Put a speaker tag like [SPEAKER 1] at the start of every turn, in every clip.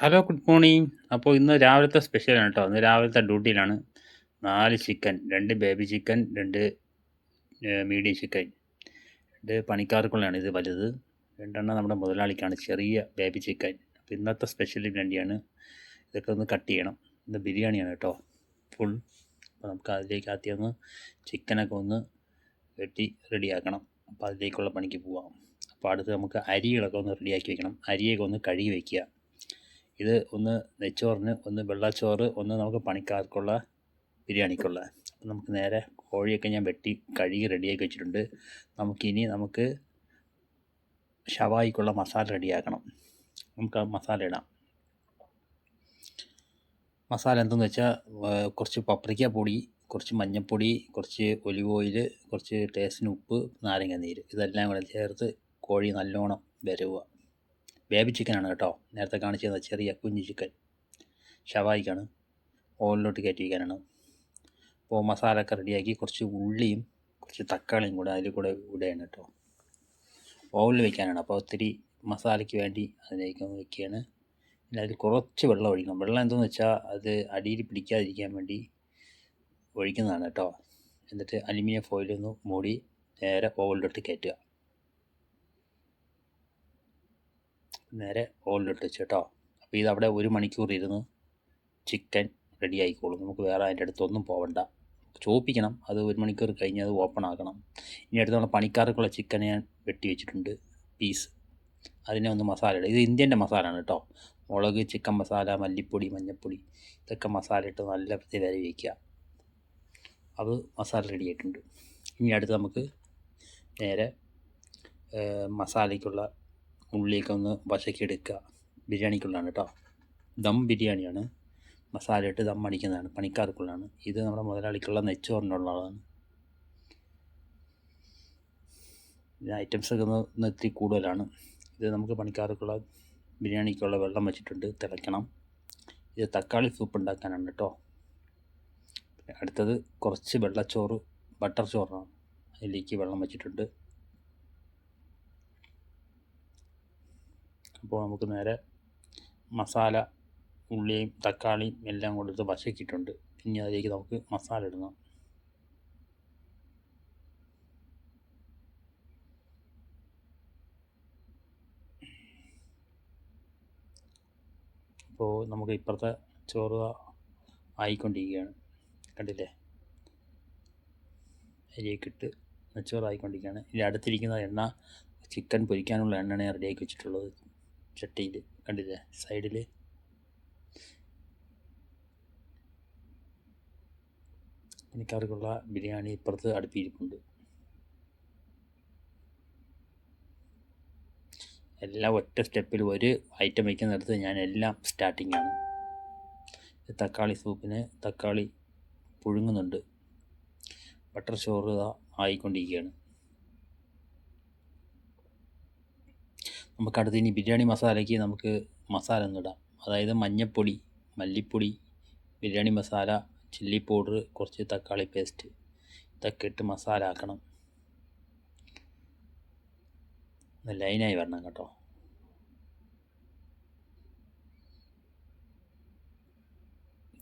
[SPEAKER 1] Hello, good morning. അപ്പോൾ ഇന്ന് രാവിലത്തെ സ്പെഷ്യലാണ് കേട്ടോ. ഇന്ന് രാവിലത്തെ ഡ്യൂട്ടിയിലാണ്. 4 chicken, 2 baby chicken, 2 medium chicken. 2 പണിക്കാർക്കുള്ളതാണ്. ഇത് വലുത്. 2 നമ്മുടെ മുതലാളിക്കാണ് ചെറിയ ബേബി ചിക്കൻ. അപ്പോൾ ഇന്നത്തെ സ്പെഷ്യലിന് വേണ്ടിയാണ്. ഇതൊക്കെ ഒന്ന് കട്ട് ചെയ്യണം. ഇന്ന് ബിരിയാണിയാണ് കേട്ടോ, ഫുൾ. അപ്പോൾ നമുക്ക് അതിലേക്ക് ആദ്യം ഒന്ന് ചിക്കനൊക്കെ ഒന്ന് വെട്ടി റെഡിയാക്കണം. അപ്പോൾ അതിലേക്കുള്ള പണിക്ക് പോവാം. അപ്പോൾ അടുത്ത് നമുക്ക് അരികളൊക്കെ ഒന്ന് റെഡിയാക്കി വെക്കണം. അരിയൊക്കെ ഒന്ന് കഴുകി വയ്ക്കുക. ഇത് ഒന്ന് നെയ്ച്ചോറിന്, ഒന്ന് വെള്ളച്ചോറ്, ഒന്ന് നമുക്ക് പണിക്കാർക്കുള്ള ബിരിയാണിക്കുള്ള. അപ്പം നമുക്ക് നേരെ കോഴിയൊക്കെ ഞാൻ വെട്ടി കഴുകി റെഡിയാക്കി വെച്ചിട്ടുണ്ട്. നമുക്ക് ഷവായിക്കുള്ള മസാല റെഡിയാക്കണം. നമുക്ക് ആ മസാല ഇടാം. മസാല എന്തെന്ന് വെച്ചാൽ കുറച്ച് പപ്രിക്ക പൊടി, കുറച്ച് മഞ്ഞൾപ്പൊടി, കുറച്ച് ഒലിവ് ഓയിൽ, കുറച്ച് ടേസ്റ്റിന് ഉപ്പ്, നാരങ്ങ നീര്, ഇതെല്ലാം കൂടെ ചേർത്ത് കോഴി നല്ലോണം വരവുക. ബേബി ചിക്കനാണ് കേട്ടോ, നേരത്തെ കാണിച്ചത് ചെറിയ കുഞ്ഞു ചിക്കൻ. ഷവായിക്കാണ്, ഓവനിലോട്ട് കയറ്റി വയ്ക്കാനാണ്. അപ്പോൾ മസാല ഒക്കെ റെഡിയാക്കി കുറച്ച് ഉള്ളിയും കുറച്ച് തക്കാളിയും കൂടെ അതിൽ കൂടെ ഇടുകയാണ് കേട്ടോ. ഓവനിൽ വയ്ക്കാനാണ്. അപ്പോൾ ഒത്തിരി മസാലയ്ക്ക് വേണ്ടി അതിലേക്ക് വയ്ക്കുകയാണ്. പിന്നെ അതിൽ കുറച്ച് വെള്ളം ഒഴിക്കണം. വെള്ളം എന്തെന്ന് വെച്ചാൽ അത് അടിയിൽ പിടിക്കാതിരിക്കാൻ വേണ്ടി ഒഴിക്കുന്നതാണ് കേട്ടോ. എന്നിട്ട് അലുമിനിയം ഫോയിലൊന്ന് മൂടി നേരെ ഓവനിലോട്ട് കയറ്റുക. നേരെ ഓവനിലോട്ട് വെച്ച് കേട്ടോ. അപ്പോൾ ഇതവിടെ 1 മണിക്കൂർ ഇരുന്ന് ചിക്കൻ റെഡി ആയിക്കോളും. നമുക്ക് വേറെ അതിൻ്റെ അടുത്തൊന്നും പോകണ്ട. ചോപ്പിക്കണം. അത് 1 മണിക്കൂർ കഴിഞ്ഞ് അത് ഓപ്പൺ ആക്കണം. ഇനി അടുത്ത് നമ്മുടെ പണിക്കാർക്കുള്ള ചിക്കൻ ഞാൻ വെട്ടി വെച്ചിട്ടുണ്ട്, പീസ്. അതിനെ ഒന്ന് മസാല ഇടുക. ഇത് ഇന്ത്യൻ്റെ മസാലയാണ് കേട്ടോ. മുളക്, ചിക്കൻ മസാല, മല്ലിപ്പൊടി, മഞ്ഞൾപ്പൊടി, ഇതൊക്കെ മസാല ഇട്ട് നല്ല വൃത്തി വരെ വയ്ക്കുക. അത് മസാല റെഡി ആയിട്ടുണ്ട്. ഇനി അടുത്ത് നമുക്ക് നേരെ മസാലയ്ക്കുള്ള ഉള്ളിയൊക്കെ ഒന്ന് വശക്കിയെടുക്കുക. ബിരിയാണിക്കുള്ളതാണ് കേട്ടോ. ദം ബിരിയാണിയാണ്. മസാല ഇട്ട് ദം അടിക്കുന്നതാണ്, പണിക്കാർക്കുള്ളതാണ്. ഇത് നമ്മുടെ മുതലാളിക്കുള്ള നെയ്ച്ചോറിനുള്ളതാണ്. ഇത് ഐറ്റംസൊക്കെ ഒന്ന് ഇത്തിരി കൂടുതലാണ്. ഇത് നമുക്ക് പണിക്കാർക്കുള്ള ബിരിയാണിക്കുള്ള വെള്ളം വെച്ചിട്ടുണ്ട്, തിളയ്ക്കണം. ഇത് തക്കാളി സൂപ്പ് ഉണ്ടാക്കാനാണ് കേട്ടോ. അടുത്തത് കുറച്ച് വെള്ളച്ചോറ്, ബട്ടർ ചോറാണ്. അതിലേക്ക് വെള്ളം വെച്ചിട്ടുണ്ട്. അപ്പോൾ നമുക്ക് നേരെ മസാല, ഉള്ളിയും തക്കാളിയും എല്ലാം കൊടുത്ത് വശക്കിയിട്ടുണ്ട്. പിന്നെ അതിലേക്ക് നമുക്ക് മസാല ഇടണം. അപ്പോൾ നമുക്ക് ഇപ്പുറത്തെ ചോറ് ആയിക്കൊണ്ടിരിക്കുകയാണ്, കണ്ടില്ലേ? അരിയൊക്കെ ഇട്ട് നെച്ചോറായിക്കൊണ്ടിരിക്കുകയാണ്. ഇനി അടുത്തിരിക്കുന്ന എണ്ണ ചിക്കൻ പൊരിക്കാനുള്ള എണ്ണയാണ് റെഡിയാക്കി വെച്ചിട്ടുള്ളത് ചട്ടിയിൽ, കണ്ടില്ലേ? സൈഡിൽ എനിക്കവർക്കുള്ള ബിരിയാണി ഇപ്പുറത്ത് അടുപ്പിരിപ്പുണ്ട്. എല്ലാം ഒറ്റ സ്റ്റെപ്പിൽ ഒരു ഐറ്റം വയ്ക്കുന്നിടത്ത് ഞാൻ എല്ലാം സ്റ്റാർട്ടിങ്ങാണ്. തക്കാളി സൂപ്പിന് തക്കാളി പുഴുങ്ങുന്നുണ്ട്. ബട്ടർ ചോറ് ആയിക്കൊണ്ടിരിക്കുകയാണ്. നമുക്കടുത്ത് ഇനി ബിരിയാണി മസാലയ്ക്ക് നമുക്ക് മസാല ഒന്നിടാം. അതായത് മഞ്ഞൾപ്പൊടി, മല്ലിപ്പൊടി, ബിരിയാണി മസാല, ചില്ലി പൗഡർ, കുറച്ച് തക്കാളി പേസ്റ്റ്, ഇതൊക്കെ ഇട്ട് മസാല ആക്കണം. ലൈനായി വരണം കേട്ടോ.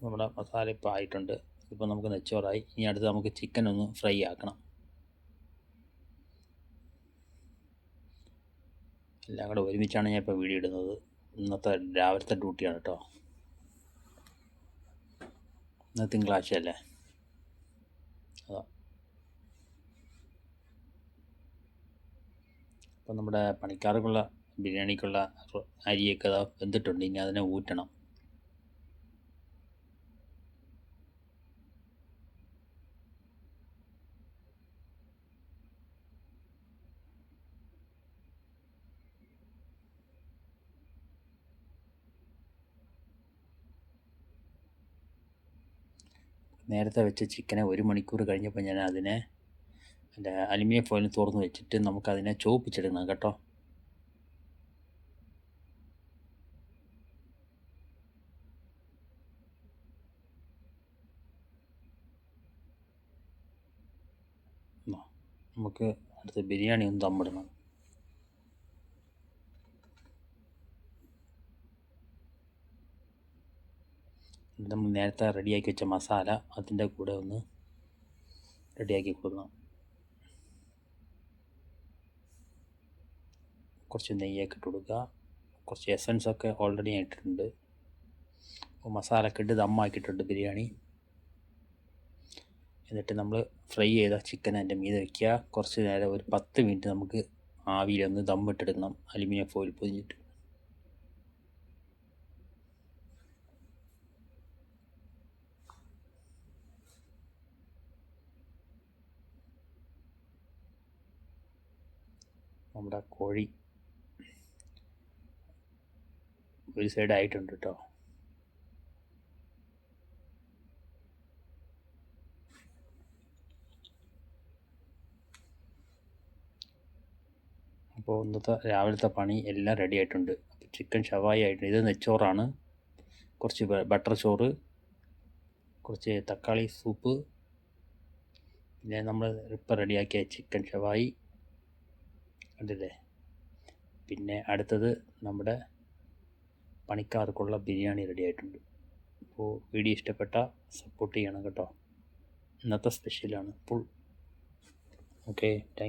[SPEAKER 1] നമ്മുടെ മസാല ഇപ്പോൾ ആയിട്ടുണ്ട്. ഇപ്പോൾ നമുക്ക് നെച്ചോറായി. ഇനി അടുത്ത് നമുക്ക് ചിക്കൻ ഒന്ന് ഫ്രൈ ആക്കണം. എല്ലാം കൂടെ ഒരുമിച്ചാണ് ഞാൻ ഇപ്പോൾ വീഡിയോ ഇടുന്നത്. ഇന്നത്തെ രാവിലത്തെ ഡ്യൂട്ടിയാണ് കേട്ടോ. ഇന്ന് തിങ്കളാഴ്ചയല്ലേ, അതാ. അപ്പം നമ്മുടെ പണിക്കാർക്കുള്ള ബിരിയാണിക്കുള്ള അരിയൊക്കെ വെന്തിട്ടുണ്ട്. ഇനി അതിനെ ഊറ്റണം. നേരത്തെ വെച്ച ചിക്കനെ 1 മണിക്കൂർ കഴിഞ്ഞപ്പോൾ ഞാൻ അതിനെ എൻ്റെ അലുമിനിയം ഫോയിൽ തുറന്ന് വെച്ചിട്ട് നമുക്കതിനെ ചോപ്പിച്ചെടുക്കണം കേട്ടോ. നമുക്ക് അടുത്ത ബിരിയാണി ഒന്ന് ദമ്മിടണം. നമ്മൾ നേരത്തെ റെഡിയാക്കി വെച്ച മസാല അതിൻ്റെ കൂടെ ഒന്ന് റെഡിയാക്കി കൊടുക്കണം. കുറച്ച് നെയ്യൊക്കെ ഇട്ട് കൊടുക്കുക. കുറച്ച് എസൻസൊക്കെ ഓൾറെഡി ഞാൻ ഇട്ടിട്ടുണ്ട്. അപ്പോൾ മസാലയൊക്കെ ഇട്ട് ദമ്മാക്കിയിട്ടുണ്ട് ബിരിയാണി. എന്നിട്ട് നമ്മൾ ഫ്രൈ ചെയ്ത ചിക്കൻ അതിൻ്റെ മീതെ വയ്ക്കുക. കുറച്ച് നേരം ഒരു 10 മിനിറ്റ് നമുക്ക് ആവിയിലൊന്ന് ദമ്മിട്ടെടുക്കണം, അലുമിനിയം ഫോയിൽ പൊതിഞ്ഞിട്ട്. നമ്മുടെ കോഴി ഒരു സൈഡ് ആയിട്ടുണ്ട് കേട്ടോ. അപ്പോൾ ഇന്നത്തെ രാവിലത്തെ പണി എല്ലാം റെഡി ആയിട്ടുണ്ട്. അപ്പോൾ ചിക്കൻ ഷവായി ആയിട്ടുണ്ട്. ഇത് നെച്ചോറാണ്. കുറച്ച് ബട്ടർ ചോറ്, കുറച്ച് തക്കാളി സൂപ്പ്, പിന്നെ നമ്മൾ ഇപ്പോൾ റെഡിയാക്കിയ ചിക്കൻ ഷവായി കണ്ടില്ലേ. പിന്നെ അടുത്തത് നമ്മുടെ പണിക്കാർക്കുള്ള ബിരിയാണി റെഡി ആയിട്ടുണ്ട്. അപ്പോൾ വീഡിയോ ഇഷ്ടപ്പെട്ട സപ്പോർട്ട് ചെയ്യണം കേട്ടോ. ഇന്നത്തെ സ്പെഷ്യലാണ് ഫുൾ. Okay, thank